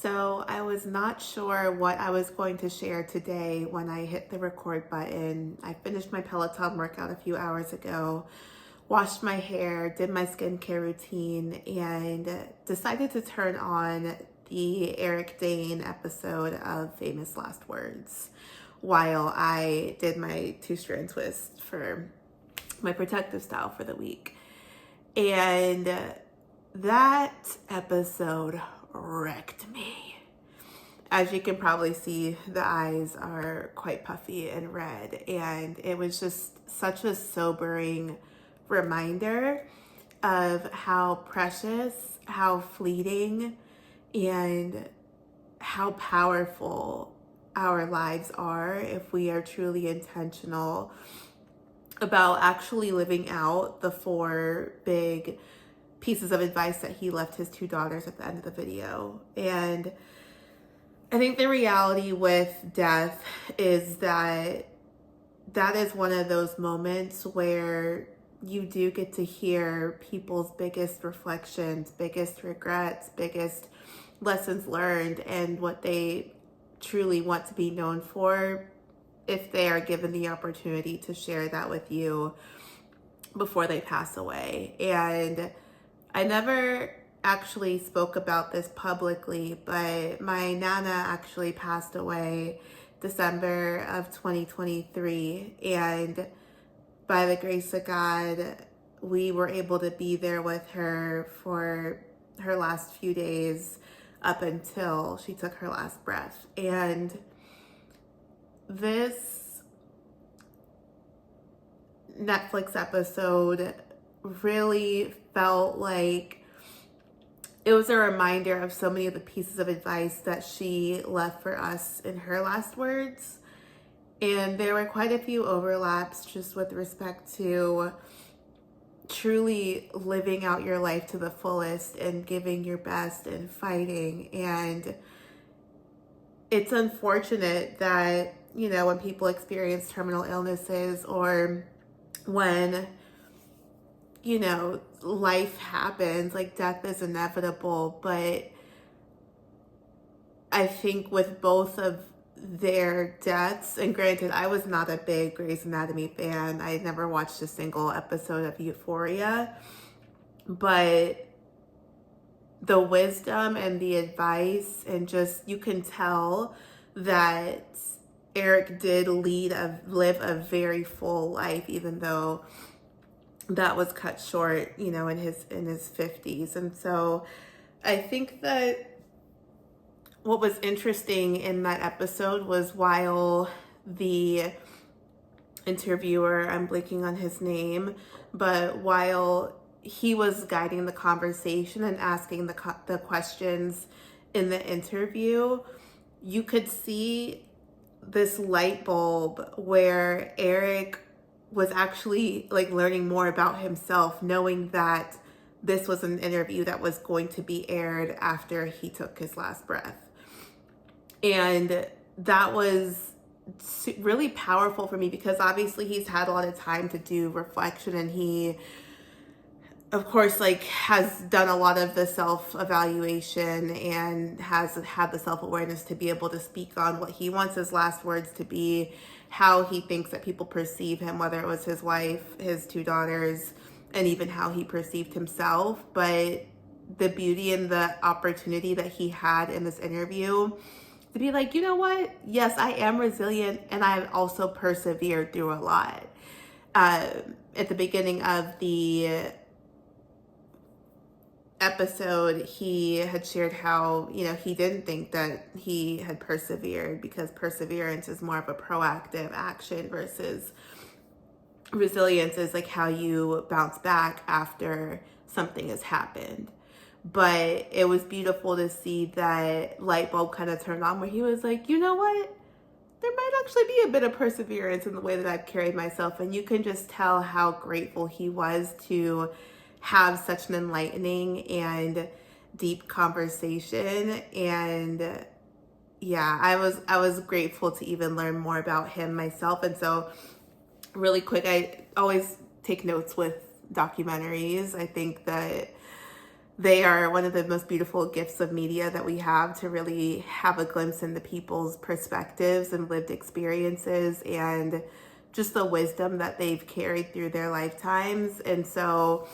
So I was not sure what I was going to share today when I hit the record button. I finished my Peloton workout a few hours ago, washed my hair, did my skincare routine, and decided to turn on the Dane episode of Famous Last Words while I did my two-strand twist for my protective style for the week. And that episode wrecked me. As you can probably see, the eyes are quite puffy and red, and it was just such a sobering reminder of how precious, how fleeting, and how powerful our lives are if we are truly intentional about actually living out the four big pieces of advice that he left his two daughters at the end of the video. And I think the reality with death is that is one of those moments where you do get to hear people's biggest reflections, biggest regrets, biggest lessons learned, and what they truly want to be known for if they are given the opportunity to share that with you before they pass away. And I never actually spoke about this publicly, but my Nana actually passed away December of 2023. And by the grace of God, we were able to be there with her for her last few days up until she took her last breath. And this Netflix episode really felt like it was a reminder of so many of the pieces of advice that she left for us in her last words. And there were quite a few overlaps just with respect to truly living out your life to the fullest and giving your best and fighting. And it's unfortunate that, when people experience terminal illnesses or when life happens, like death is inevitable. But I think with both of their deaths, and granted, I was not a big Grey's Anatomy fan. I never watched a single episode of Euphoria, but the wisdom and the advice, and just, you can tell that Eric did live a very full life, even though that was cut short, in his 50s. And so I think that what was interesting in that episode was while the interviewer, I'm blanking on his name, but while he was guiding the conversation and asking the questions in the interview, you could see this light bulb where Eric was actually like learning more about himself, knowing that this was an interview that was going to be aired after he took his last breath. And that was really powerful for me because obviously he's had a lot of time to do reflection, and he, of course, has done a lot of the self-evaluation and has had the self-awareness to be able to speak on what he wants his last words to be, how he thinks that people perceive him, whether it was his wife, his two daughters, and even how he perceived himself. But the beauty and the opportunity that he had in this interview to be like, you know what? Yes, I am resilient, and I've also persevered through a lot. At the beginning of the episode, he had shared how, he didn't think that he had persevered because perseverance is more of a proactive action versus resilience is like how you bounce back after something has happened. But it was beautiful to see that light bulb kind of turned on where he was like, you know what? There might actually be a bit of perseverance in the way that I've carried myself. And you can just tell how grateful he was to have such an enlightening and deep conversation. And yeah, I was grateful to even learn more about him myself. And so really quick, I always take notes with documentaries. I think that they are one of the most beautiful gifts of media that we have, to really have a glimpse into people's perspectives and lived experiences and just the wisdom that they've carried through their lifetimes. And so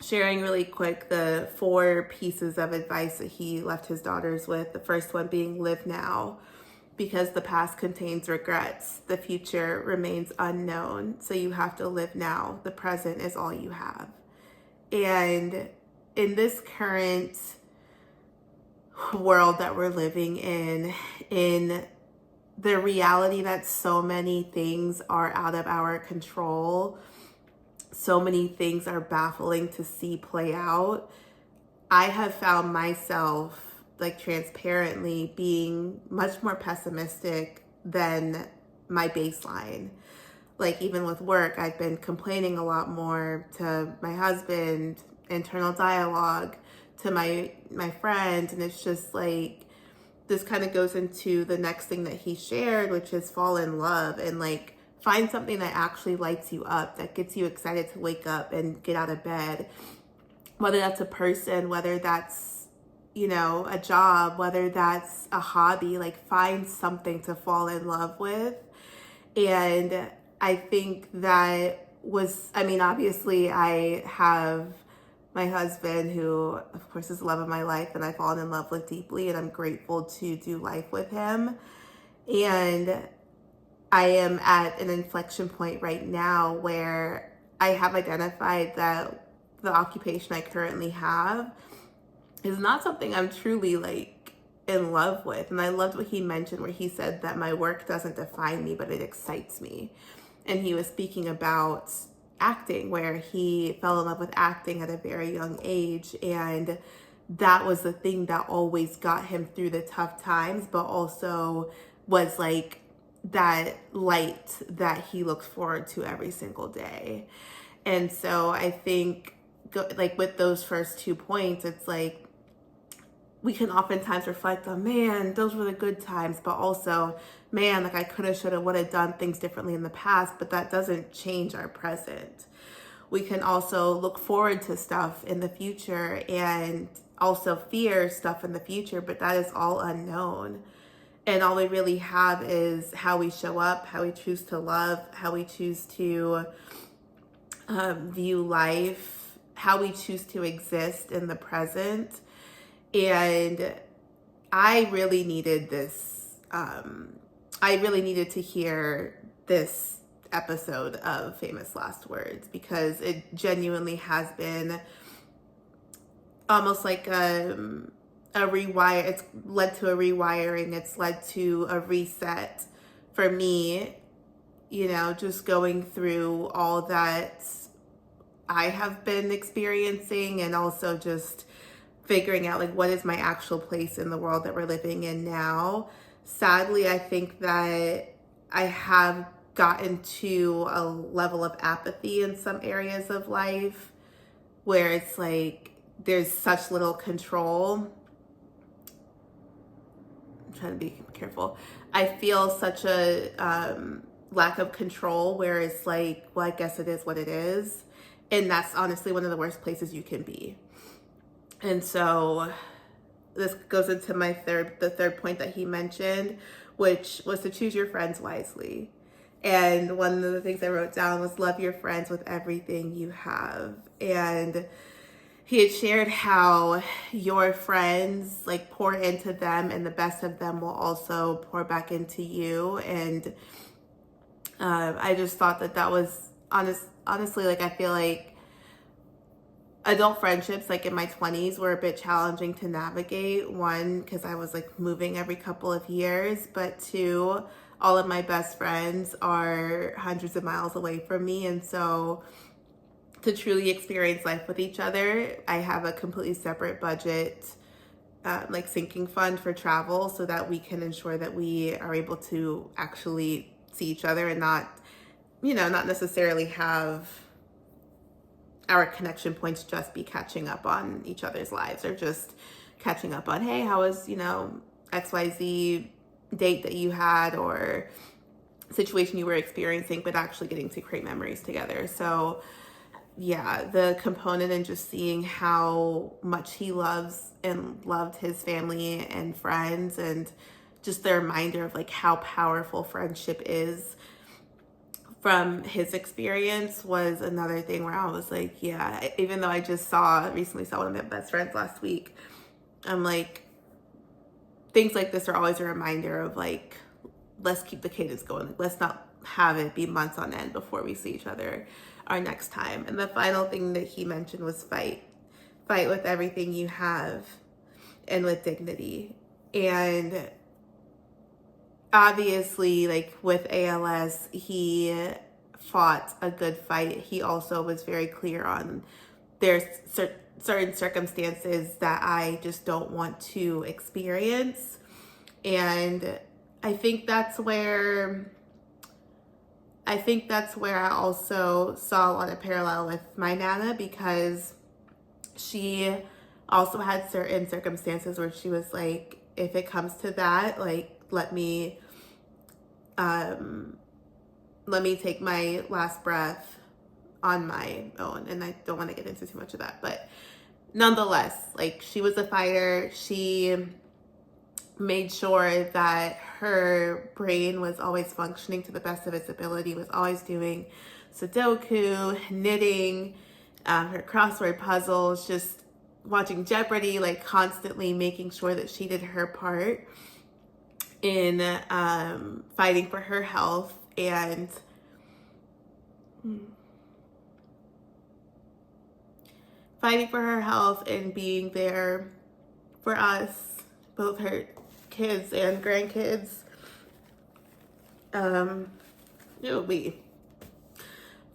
sharing really quick the 4 pieces of advice that he left his daughters with. The first one being live now, because the past contains regrets. The future remains unknown. So you have to live now. The present is all you have. And in this current world that we're living in the reality that so many things are out of our control, so many things are baffling to see play out, I have found myself, like, transparently being much more pessimistic than my baseline. Like, even with work, I've been complaining a lot more to my husband, internal dialogue, to my friends, and it's just like, this kind of goes into the next thing that he shared, which is fall in love and like find something that actually lights you up, that gets you excited to wake up and get out of bed. Whether that's a person, whether that's, a job, whether that's a hobby, like find something to fall in love with. And I think that obviously I have my husband, who of course is the love of my life and I've fallen in love with deeply, and I'm grateful to do life with him. And I am at an inflection point right now where I have identified that the occupation I currently have is not something I'm truly like in love with. And I loved what he mentioned, where he said that my work doesn't define me, but it excites me. And he was speaking about acting, where he fell in love with acting at a very young age, and that was the thing that always got him through the tough times, but also was like that light that he looks forward to every single day. And so I think, like, with those first 2 points, it's like we can oftentimes reflect on, man, those were the good times, but also, man, like I could have, should have, would have done things differently in the past, but that doesn't change our present. We can also look forward to stuff in the future and also fear stuff in the future, but that is all unknown. And all we really have is how we show up, how we choose to love, how we choose to view life, how we choose to exist in the present. And I really needed this. I really needed to hear this episode of Famous Last Words, because it genuinely has been almost like a rewire. It's led to a rewiring. It's led to a reset for me, just going through all that I have been experiencing, and also just figuring out like what is my actual place in the world that we're living in now. Sadly, I think that I have gotten to a level of apathy in some areas of life, where it's like there's such little control. I'm trying to be careful. I feel such a lack of control, where it's like, well, I guess it is what it is. And that's honestly one of the worst places you can be. And so this goes into the third point that he mentioned, which was to choose your friends wisely. And one of the things I wrote down was love your friends with everything you have. And he had shared how your friends like pour into them, and the best of them will also pour back into you. And I just thought that was honestly, like, I feel like adult friendships, like in my 20s, were a bit challenging to navigate. One, because I was like moving every couple of years, but two, all of my best friends are hundreds of miles away from me. And so to truly experience life with each other, I have a completely separate budget, like sinking fund for travel, so that we can ensure that we are able to actually see each other, and not necessarily have our connection points just be catching up on each other's lives, or just catching up on, hey, how was, XYZ date that you had or situation you were experiencing, but actually getting to create memories together. So yeah, the component and just seeing how much he loves and loved his family and friends, and just the reminder of like how powerful friendship is from his experience was another thing where I was like, yeah, even though I just recently saw one of my best friends last week, I'm like, things like this are always a reminder of like, let's keep the cadence going. Let's not have it be months on end before we see each other our next time. And the final thing that he mentioned was fight. Fight with everything you have and with dignity. And obviously, like with ALS, he fought a good fight. He also was very clear on there's certain circumstances that I just don't want to experience. And I think that's where I also saw a lot of parallel with my Nana, because she also had certain circumstances where she was like, if it comes to that, like, let me take my last breath on my own. And I don't want to get into too much of that, but nonetheless, like, she was a fighter. She made sure that her brain was always functioning to the best of its ability, was always doing Sudoku, knitting, her crossword puzzles, just watching Jeopardy, like constantly making sure that she did her part in fighting for her health and being there for us, both her kids and grandkids. For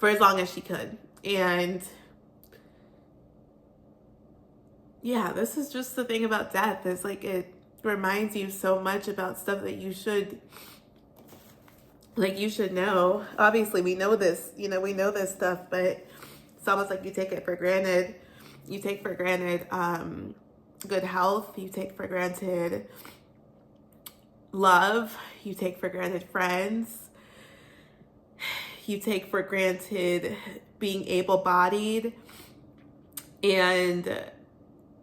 as long as she could. And yeah, this is just the thing about death, is like, it reminds you so much about stuff that you should know. Obviously we know this, we know this stuff, but it's almost like you take it for granted. You take for granted good health. You take for granted love. You take for granted friends. You take for granted being able-bodied. And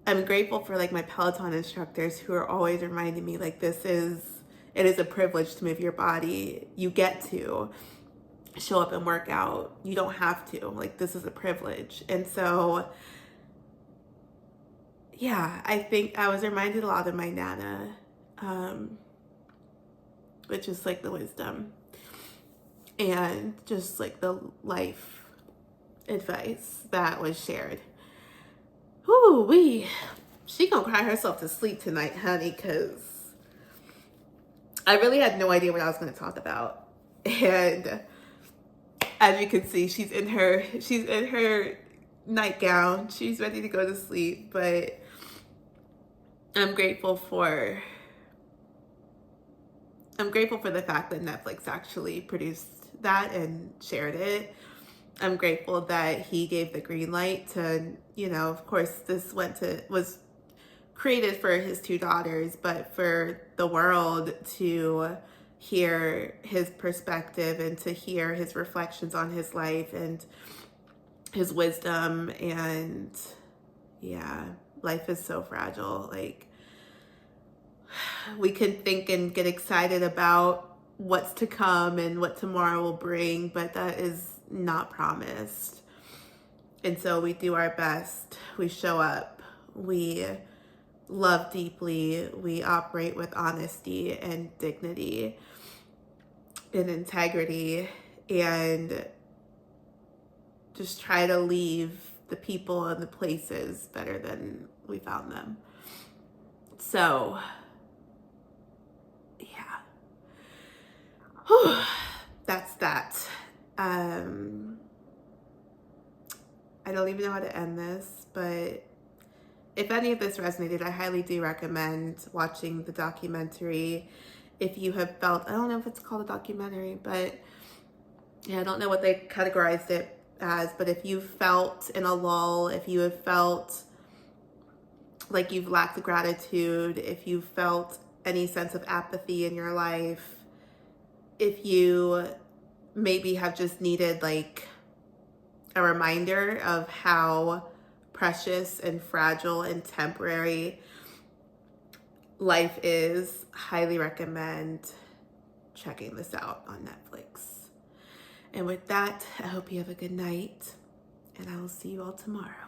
I'm grateful for like my Peloton instructors who are always reminding me, like, it is a privilege to move your body. You get to show up and work out. You don't have to. Like, this is a privilege. And so, yeah, I think I was reminded a lot of my Nana, which is like the wisdom and just like the life advice that was shared. She gonna cry herself to sleep tonight, honey, because I really had no idea what I was going to talk about. And as you can see, she's in her nightgown. She's ready to go to sleep, but I'm grateful for the fact that Netflix actually produced that and shared it. I'm grateful that he gave the green light to, of course, this was created for his two daughters, but for the world to hear his perspective and to hear his reflections on his life and his wisdom. And yeah, life is so fragile. Like, we can think and get excited about what's to come and what tomorrow will bring, but that is not promised. And so we do our best. We show up. We love deeply. We operate with honesty and dignity and integrity, and just try to leave the people and the places better than we found them. So, yeah. That's that. I don't even know how to end this, but if any of this resonated, I highly do recommend watching the documentary. If you have felt, I don't know if it's called a documentary, but yeah, I don't know what they categorized it as, but if you felt in a lull, if you have felt like you've lacked gratitude, if you felt any sense of apathy in your life, if you maybe have just needed like a reminder of how precious and fragile and temporary life is, highly recommend checking this out on Netflix. And with that, I hope you have a good night, and I will see you all tomorrow.